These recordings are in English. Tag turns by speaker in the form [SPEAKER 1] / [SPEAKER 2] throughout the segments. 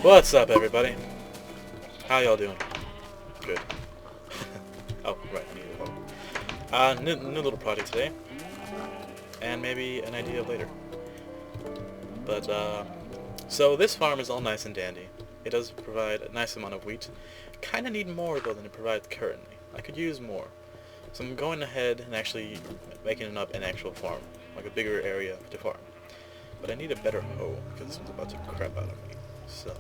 [SPEAKER 1] What's up, everybody? How y'all doing? Good. Oh, right, I need a phone. New little project today, and maybe an idea later. But, so this farm is all nice and dandy. It does provide a nice amount of wheat. Kinda need more, though, than it provides currently. I could use more. So I'm going ahead and actually making it up an actual farm, like a bigger area to farm. But I need a better hoe, because this one's about to crap out of me. So,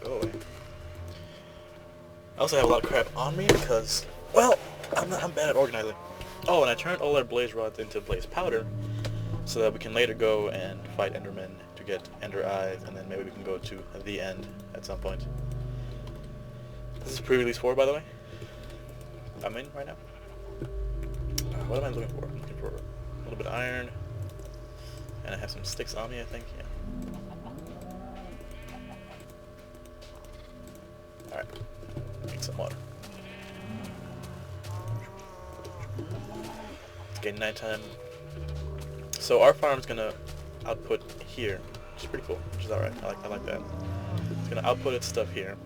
[SPEAKER 1] go away. I also have a lot of crap on me because, well, I'm bad at organizing. Oh, and I turned all our blaze rods into blaze powder so that we can later go and fight endermen to get ender eyes, and then maybe we can go to the end at some point. This is pre-release 4, by the way. I'm in right now. What am I looking for? I'm looking for a little bit of iron, and I have some sticks on me, I think. Yeah. Alright. Need some water. It's getting nighttime. So our farm's gonna output here, which is pretty cool, which is alright. I like that. It's gonna output its stuff here.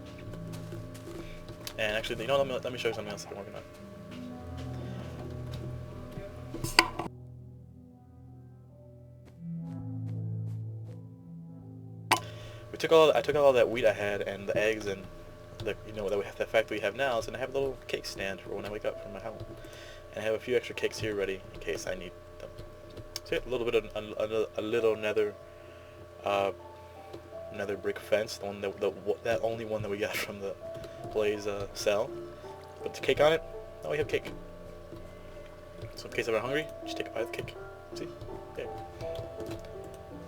[SPEAKER 1] And actually, you know, let me show you something else I've been working on. I took all that wheat I had and the eggs and the the fact that we have now, so I have a little cake stand for when I wake up from my house, and I have a few extra cakes here ready in case I need them. So yeah, a little bit of a little nether brick fence, the one that only one that we got from the Blaze cell. Put the cake on it. Now we have cake. So in case I'm hungry, just take a bite of the cake. See? There.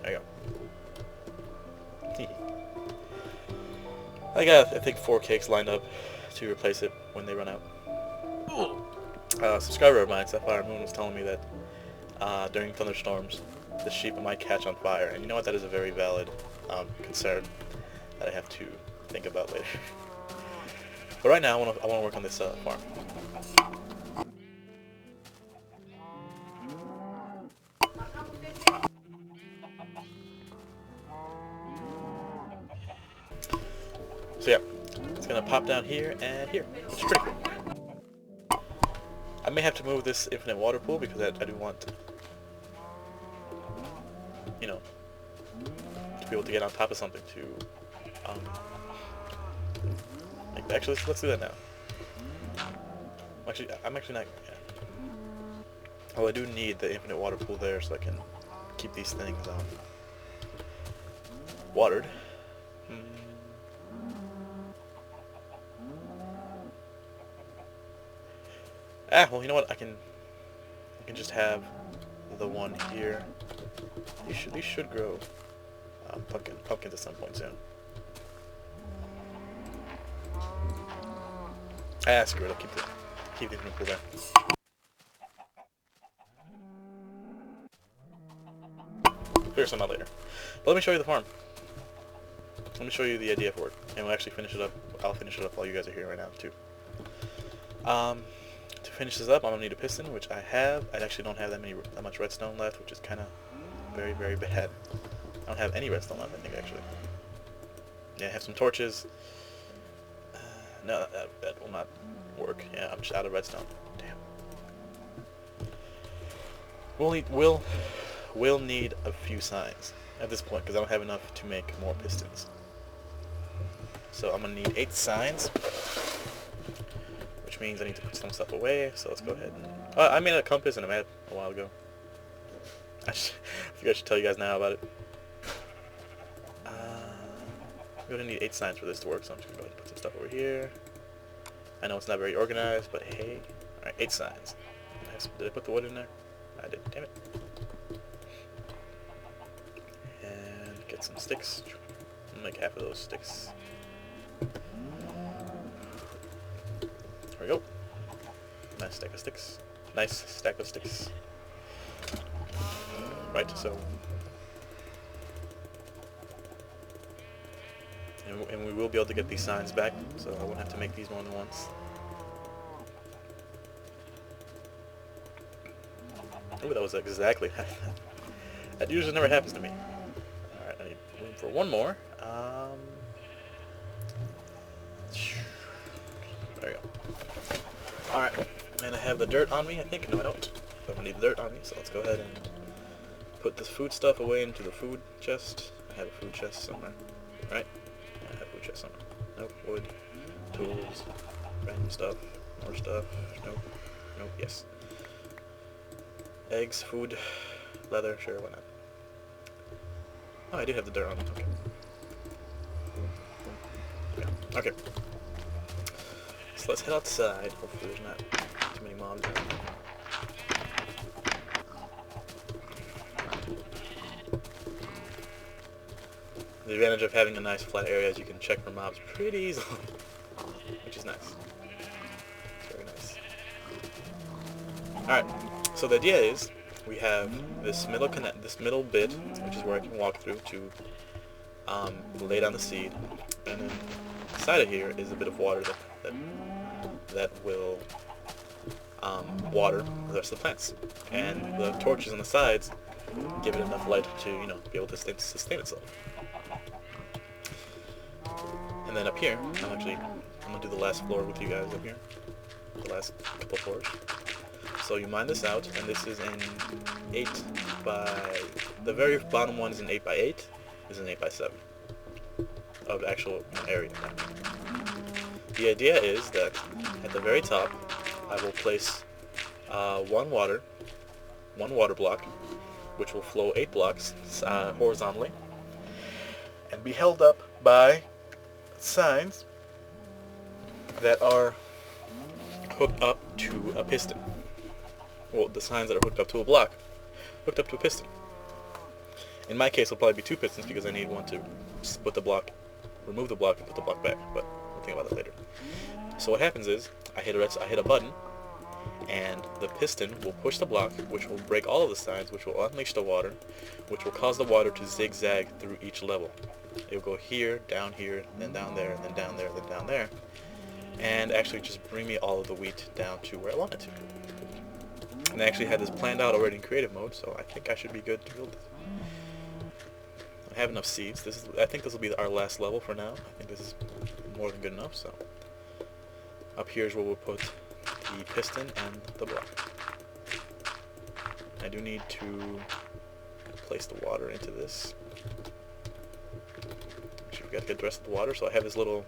[SPEAKER 1] There you go. I got, I think, 4 cakes lined up to replace it when they run out. Subscriber of mine, Sapphire Moon, was telling me that during thunderstorms, the sheep might catch on fire. And you know what? That is a very valid concern that I have to think about later. But right now, I want to work on this farm. So yeah, it's gonna pop down here and here, which is pretty cool. I may have to move this infinite water pool because I do want, you know, to be able to get on top of something to, actually, let's do that now. I'm actually not, yeah. Oh, I do need the infinite water pool there so I can keep these things, watered. Well, you know what? I can just have the one here. These should grow pumpkins at some point soon. Screw it. I'll keep the pool there. Figure something out later. But let me show you the farm. Let me show you the idea for it, and we'll actually finish it up. I'll finish it up while you guys are here right now too. To finish this up, I'm gonna need a piston, which I have. I actually don't have that much redstone left, which is kind of very, very bad. I don't have any redstone left, I think, actually. Yeah, I have some torches. No, that will not work. Yeah, I'm just out of redstone. Damn. We'll need a few signs at this point because I don't have enough to make more pistons. So I'm gonna need 8 signs, which means I need to put some stuff away. So let's go ahead and I made a compass and a map a while ago. I think I should tell you guys now about it. We're gonna need 8 signs for this to work, so I'm just gonna go ahead and put some stuff over here. I know it's not very organized, but hey. Alright, 8 signs. Did I put the wood in there? I did, damn it. And get some sticks. I'll make half of those sticks. There we go. Nice stack of sticks. Nice stack of sticks. Right, so... And we will be able to get these signs back, so I won't have to make these more than once. Ooh, that was exactly that usually never happens to me. Alright, I need room for one more. go. Alright, and I have the dirt on me, I think. No, I don't. I don't need the dirt on me, so let's go ahead and put this food stuff away into the food chest. I have a food chest somewhere, right? Yeah, I have a food chest somewhere. Nope, wood, tools, random stuff, more stuff. Nope, nope, yes. Eggs, food, leather, sure, why not? Oh, I do have the dirt on me, okay. Yeah. Okay. So let's head outside. Hopefully there's not too many mobs out there. The advantage of having a nice flat area is you can check for mobs pretty easily, which is nice. Very nice. Alright, so the idea is we have this middle bit, which is where I can walk through to lay down the seed, and then inside of here is a bit of water that will water the rest of the plants, and the torches on the sides give it enough light to, you know, be able to sustain itself. And then up here, I'm gonna do the last floor with you guys up here, the last couple floors. So you mine this out, and this is an 8 by, the very bottom one is an 8 by 8, is an 8 by 7 of actual area. The idea is that at the very top, I will place one water block, which will flow 8 blocks horizontally, and be held up by signs that are hooked up to a piston. Well, the signs that are hooked up to a block, hooked up to a piston. In my case, it'll probably be 2 pistons because I need one to put the block, remove the block, and put the block back. But we'll think about that later. So what happens is I hit a button, and the piston will push the block, which will break all of the signs, which will unleash the water, which will cause the water to zigzag through each level. It will go here, then down there, then down there, then down there, and actually just bring me all of the wheat down to where I want it to. And I actually had this planned out already in creative mode, so I think I should be good to build this. I have enough seeds. I think this will be our last level for now. I think this is more than good enough. So up here is where we'll put the piston and the block. I do need to place the water into this. Actually, we got to get the rest of the water. So I have these little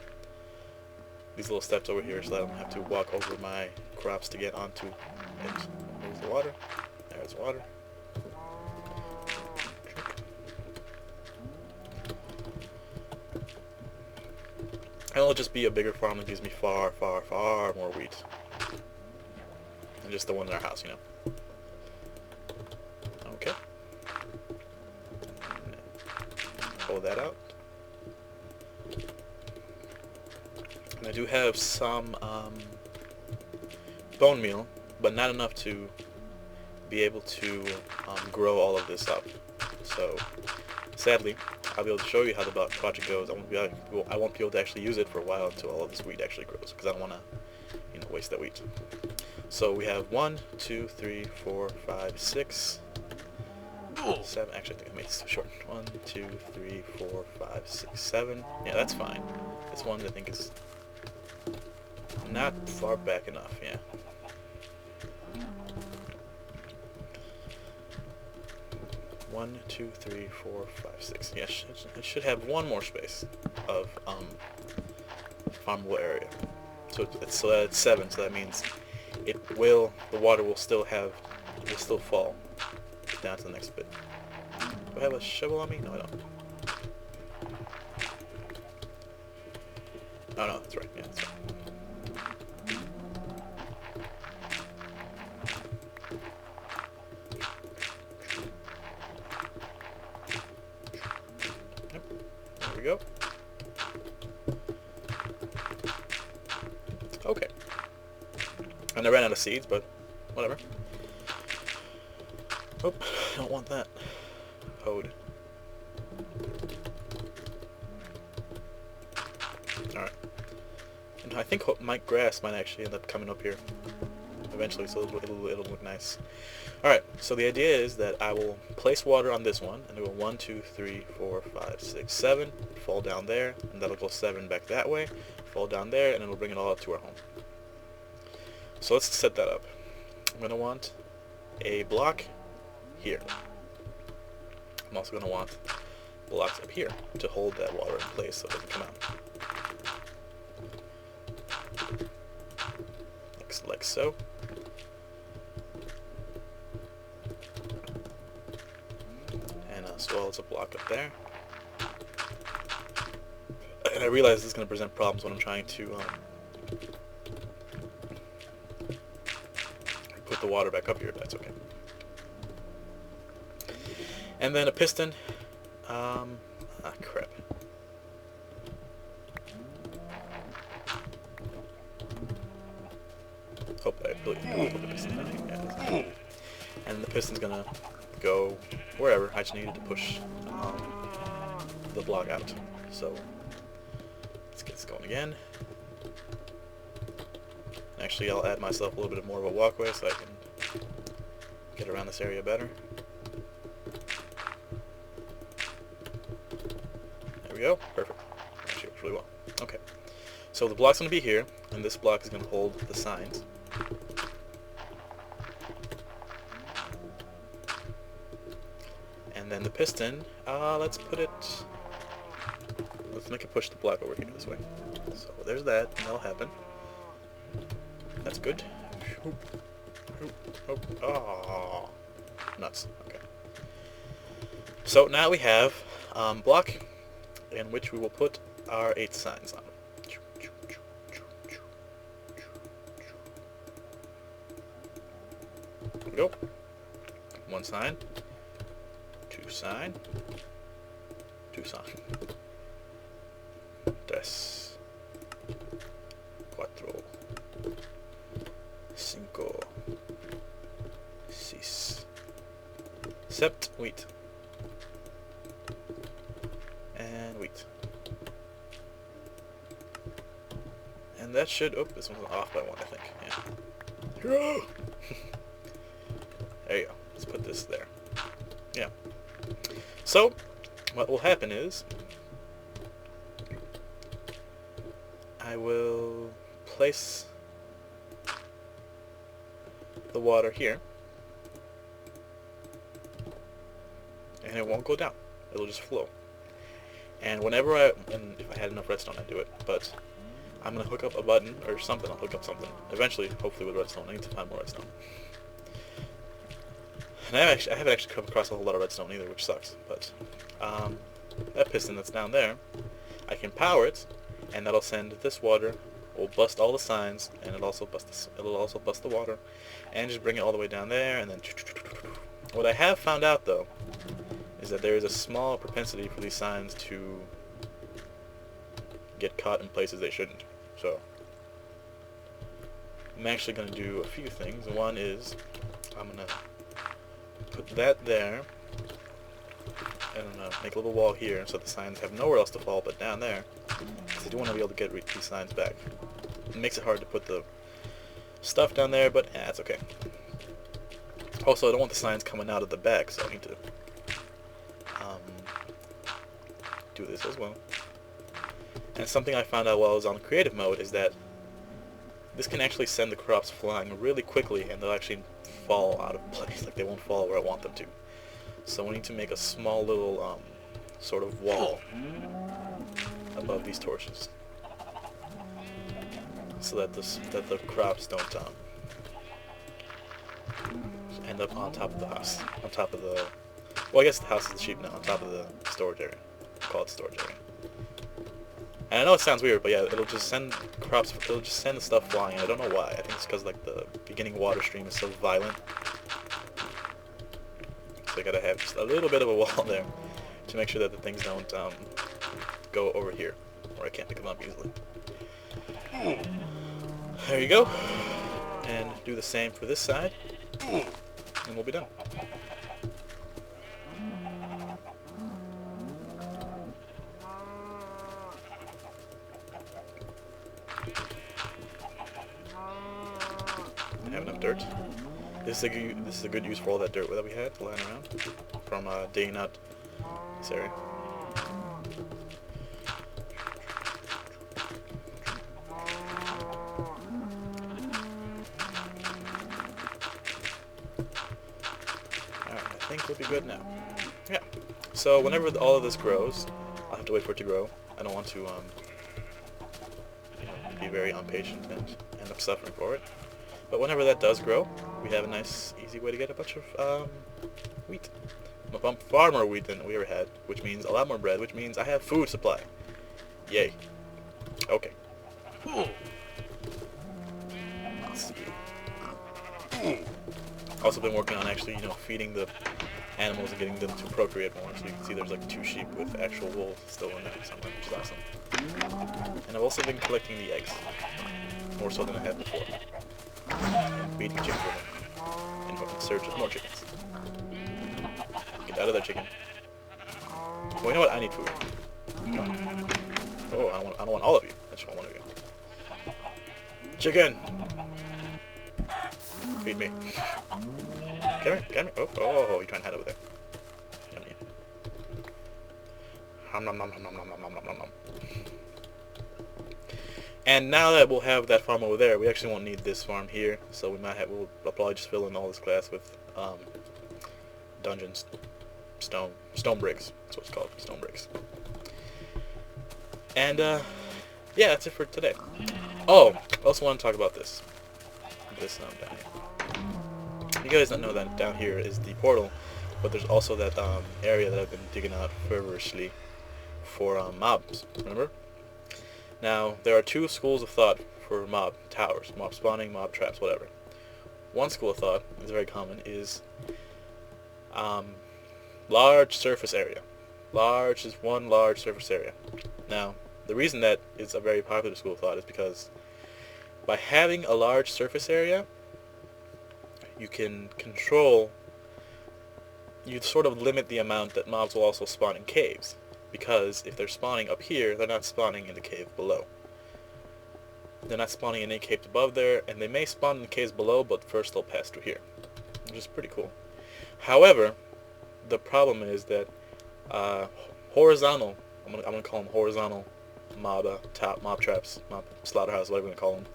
[SPEAKER 1] steps over here, so that I don't have to walk over my crops to get onto it. There's the water. There's water. And it'll just be a bigger farm that gives me far, far, far more wheat than just the one in our house, you know. Okay. Pull that out. And I do have some bone meal, but not enough to be able to grow all of this up. So, sadly, I'll be able to show you how the project goes. I won't be able to actually use it for a while until all of this wheat actually grows, because I don't want to, you know, waste that wheat. So we have 1, 2, 3, 4, 5, 6, 7. Actually, I think I made this short. 1, 2, 3, 4, 5, 6, 7. Yeah, that's fine. This one I think is not far back enough. Yeah. One, 2, 3, 4, 5, 6. Yes, it should have one more space of farmable area. So it's 7. So that means the water will still fall down to the next bit. Do I have a shovel on me? No, I don't. Oh no, that's right. Yeah, that's right. There we go. Okay. And I ran out of seeds, but whatever. Oh, I don't want that. Code. Alright. And I think my grass might actually end up coming up here eventually, so it'll look nice. Alright, so the idea is that I will place water on this one, and it will 1, 2, 3, 4, 5, 6, 7, fall down there, and that'll go 7 back that way, fall down there, and it'll bring it all up to our home. So let's set that up. I'm going to want a block here. I'm also going to want blocks up here to hold that water in place so it doesn't come out. Like so. And as well as a block up there. And I realize this is going to present problems when I'm trying to put the water back up here, but that's okay. And then a piston. Crap. Hope I really put the piston down here. Yeah, and the piston's gonna go wherever. I just needed to push the block out. So let's get this going again. Actually, I'll add myself a little bit more of a walkway so I can get around this area better. There we go. Perfect. Actually works really well. Okay. So the block's going to be here, and this block is going to hold the signs. And then the piston, let's make it push the block over here this way. So there's that, and that'll happen. That's good. Oh, nuts. Okay. So now we have block in which we will put our 8 signs on. There we go. 1 sign, 2 sign, 2 sign. 3, 4, 5, 6, 7, wheat. And wheat. And that should, oh, this one's off by 1, I think. Yeah. There you go. Let's put this there. Yeah. So, what will happen is, I will place the water here, and it won't go down. It'll just flow. And whenever and if I had enough redstone, I'd do it, but I'm going to hook up a button or something. I'll hook up something. Eventually, hopefully with redstone. I need to find more redstone. And I haven't actually come across a whole lot of redstone either, which sucks. But that piston that's down there, I can power it, and that'll send this water. Will bust all the signs, and it'll also bust the water, and just bring it all the way down there. And then what I have found out though is that there is a small propensity for these signs to get caught in places they shouldn't. So I'm actually going to do a few things. One is I'm going to put that there, and I'm going to make a little wall here so the signs have nowhere else to fall but down there, because I do want to be able to get these signs back. It makes it hard to put the stuff down there, but that's okay. Also, I don't want the signs coming out of the back, so I need to do this as well. And something I found out while I was on creative mode is that this can actually send the crops flying really quickly, and they'll actually fall out of place. Like, they won't fall where I want them to. So we need to make a small little sort of wall above these torches, so that the crops don't end up on top of the house, on top of the, well, I guess the house is the sheep now, on top of the storage area. Call it storage area. And I know it sounds weird, but yeah, it'll just send crops, it'll just send the stuff flying. I don't know why. I think it's because like the beginning water stream is so violent. So I gotta have just a little bit of a wall there to make sure that the things don't go over here, where I can't pick them up easily. There you go. And do the same for this side, and we'll be done. I have enough dirt. This is a good use for all that dirt that we had lying around from digging out this area. think we'll be good now. Yeah. So whenever all of this grows, I'll have to wait for it to grow. I don't want to be very impatient and end up suffering for it. But whenever that does grow, we have a nice, easy way to get a bunch of wheat. Far more wheat than we ever had, which means a lot more bread, which means I have food supply. Yay. Okay. Also been working on actually, feeding the animals and getting them to procreate more. So you can see there's like 2 sheep with actual wool still in there somewhere, which is awesome. And I've also been collecting the eggs, more so than I had before. And feeding chickens in search of more chickens. Get out of there, chicken. Well, you know what? I need food. Oh, I don't want all of you. I just want one of you. Chicken! Feed me. Come here, come here. Oh, you're trying to hide over there. Yummy. Nom nom nom nom nom nom nom nom nom nom. And now that we'll have that farm over there, we actually won't need this farm here. So we'll probably just fill in all this glass with dungeons, stone bricks. That's what it's called, stone bricks. And yeah, that's it for today. Oh, I also want to talk about this. Down here. You guys don't know that down here is the portal, but there's also that area that I've been digging out feverishly for mobs. Remember? Now there are 2 schools of thought for mob towers, mob spawning, mob traps, whatever. One school of thought is very common is large surface area. Large is one large surface area. Now the reason that it's a very popular school of thought is because by having a large surface area, you can control, you sort of limit the amount that mobs will also spawn in caves. Because if they're spawning up here, they're not spawning in the cave below. They're not spawning in any caves above there, and they may spawn in the caves below, but first they'll pass through here. Which is pretty cool. However, the problem is that horizontal, I'm gonna call them horizontal mob traps, mob slaughterhouse, whatever you want to call them,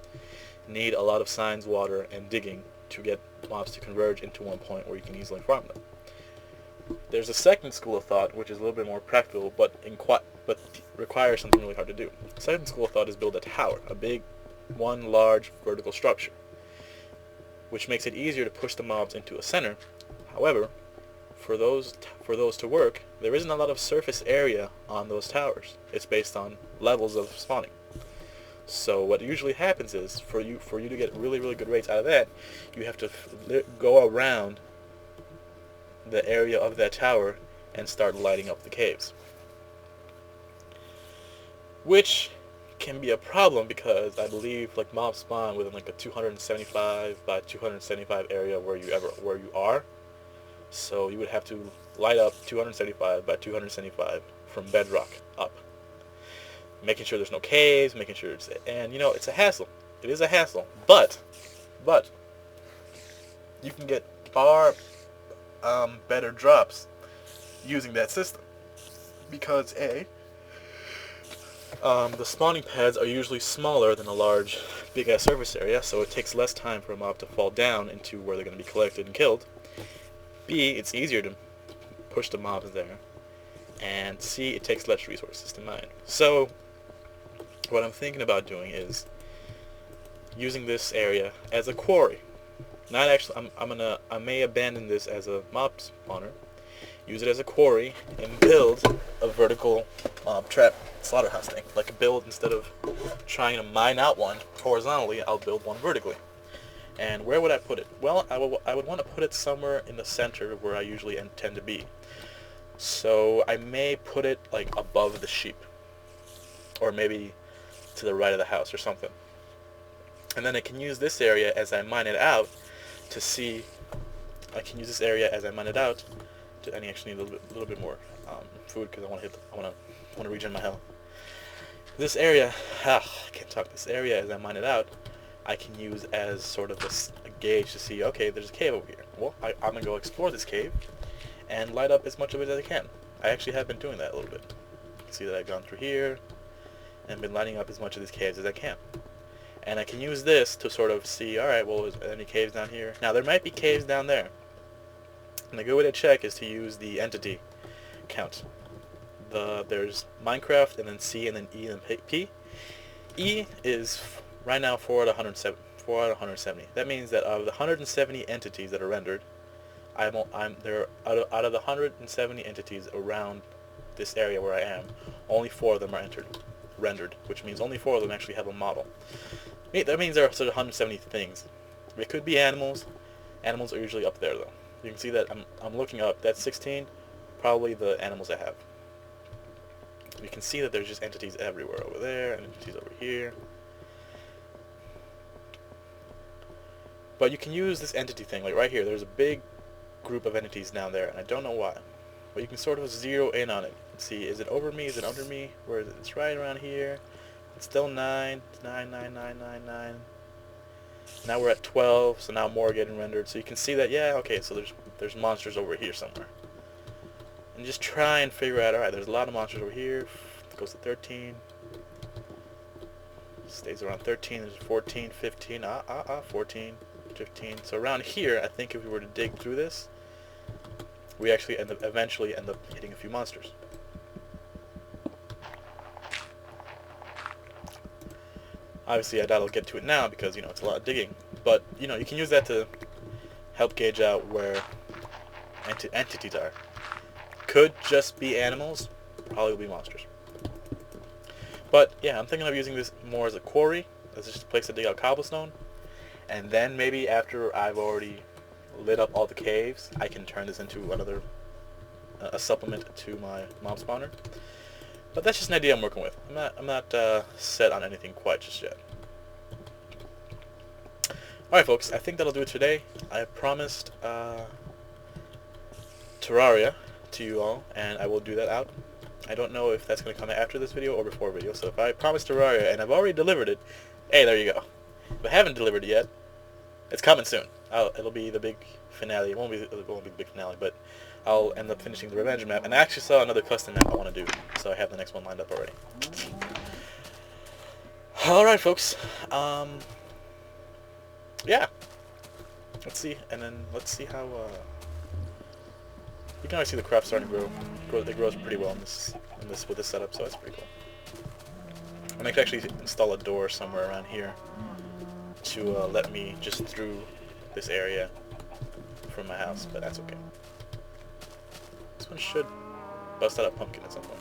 [SPEAKER 1] need a lot of signs, water, and digging to get mobs to converge into one point where you can easily farm them. There's a second school of thought, which is a little bit more practical, but requires something really hard to do. The second school of thought is build a tower, a big, one large vertical structure, which makes it easier to push the mobs into a center. However, for those to work, there isn't a lot of surface area on those towers. It's based on levels of spawning. So what usually happens is, for you to get really, really good rates out of that, you have to go around the area of that tower and start lighting up the caves. Which can be a problem because I believe like mobs spawn within like a 275 by 275 area where you are. So you would have to light up 275 by 275 from bedrock up. Making sure there's no caves, making sure it's, and it's a hassle. It is a hassle, but you can get far better drops using that system because the spawning pads are usually smaller than a large, big-ass surface area, so it takes less time for a mob to fall down into where they're going to be collected and killed. B, it's easier to push the mobs there, and C, it takes less resources to mine. So what I'm thinking about doing is using this area as a quarry. Not actually, I may abandon this as a mob spawner, use it as a quarry, and build a vertical trap slaughterhouse thing. Like build, instead of trying to mine out one horizontally, I'll build one vertically. And where would I put it? Well, I would want to put it somewhere in the center where I usually tend to be. So I may put it like above the sheep, or maybe to the right of the house or something. And then I can use this area as I mine it out to see. I can use this area as I mine it out to. I actually need a little bit more food because I want to regen my health. This area, I can't talk. This area as I mine it out, I can use as sort of a gauge to see. Okay, there's a cave over here. Well, I'm gonna go explore this cave and light up as much of it as I can. I actually have been doing that a little bit. You can see that I've gone through here and been lighting up as much of these caves as I can. And I can use this to sort of see, alright, well, is there any caves down here? Now, there might be caves down there. And a good way to check is to use the entity count. There's Minecraft, and then C, and then E, and then P. E is right now 4 out of 107. 4 out of 170. That means that out of the 170 entities that are rendered, there out of the 170 entities around this area where I am, only 4 of them are rendered, which means only 4 of them actually have a model. That means there are sort of 170 things. It could be animals. Animals are usually up there though. You can see that I'm looking up. That's 16, probably the animals I have. You can see that there's just entities everywhere over there, and entities over here. But you can use this entity thing, like right here. There's a big group of entities down there, and I don't know why. But you can sort of zero in on it. See, is it over me? Is it under me? Where is it? It's right around here. It's still 9. It's 9, 9, 9, 9, 9. Now we're at 12, so now more are getting rendered. So you can see that, yeah, okay, so there's monsters over here somewhere. And just try and figure out, alright, there's a lot of monsters over here. It goes to 13. Stays around 13. There's 14, 15, 14, 15. So around here, I think if we were to dig through this, we actually eventually end up hitting a few monsters. Obviously, I doubt I'll get to it now because, it's a lot of digging. But, you can use that to help gauge out where entities are. Could just be animals, probably will be monsters. But, yeah, I'm thinking of using this more as a quarry, as just a place to dig out cobblestone. And then maybe after I've already lit up all the caves, I can turn this into a supplement to my mob spawner. But that's just an idea I'm working with. I'm not set on anything quite just yet. Alright folks, I think that'll do it today. I have promised Terraria to you all, and I will do that out. I don't know if that's going to come after this video or before video, so if I promised Terraria and I've already delivered it, hey, there you go. If I haven't delivered it yet, it's coming soon. It'll be the big finale. It won't be the big finale, but I'll end up finishing the revenge map. And I actually saw another custom map I want to do, so I have the next one lined up already. Alright folks, yeah. Let's see, and then let's see how, you can already see the crop starting to grow. It grows pretty well with this setup, so that's pretty cool. I might actually install a door somewhere around here to let me just through this area from my house, but that's okay. This one should bust out a pumpkin at some point.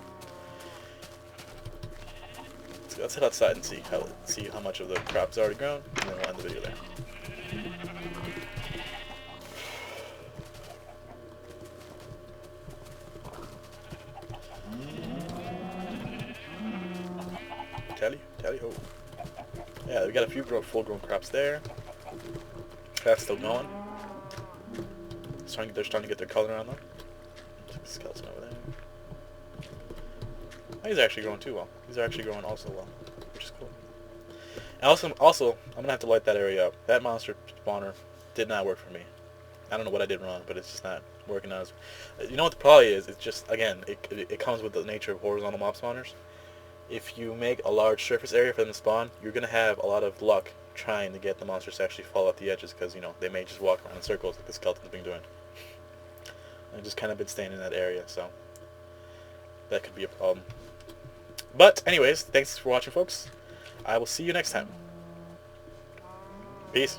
[SPEAKER 1] Let's head outside and see how much of the crop's already grown, and then we'll end the video there. Tally ho. Yeah, we got a few full-grown crops there. That's still going. They're starting to get their color on them. Skeleton over there. Oh, he's actually growing too well. These are actually growing also well, which is cool. And also, I'm gonna have to light that area up. That monster spawner did not work for me. I don't know what I did wrong, but it's just not working out. You know what the problem is? It's just, again, it comes with the nature of horizontal mob spawners. If you make a large surface area for them to spawn, you're gonna have a lot of luck trying to get the monsters to actually fall off the edges, because they may just walk around in circles like the skeleton's been doing. I've just kind of been staying in that area, so that could be a problem. But anyways, thanks for watching folks. I will see you next time. Peace.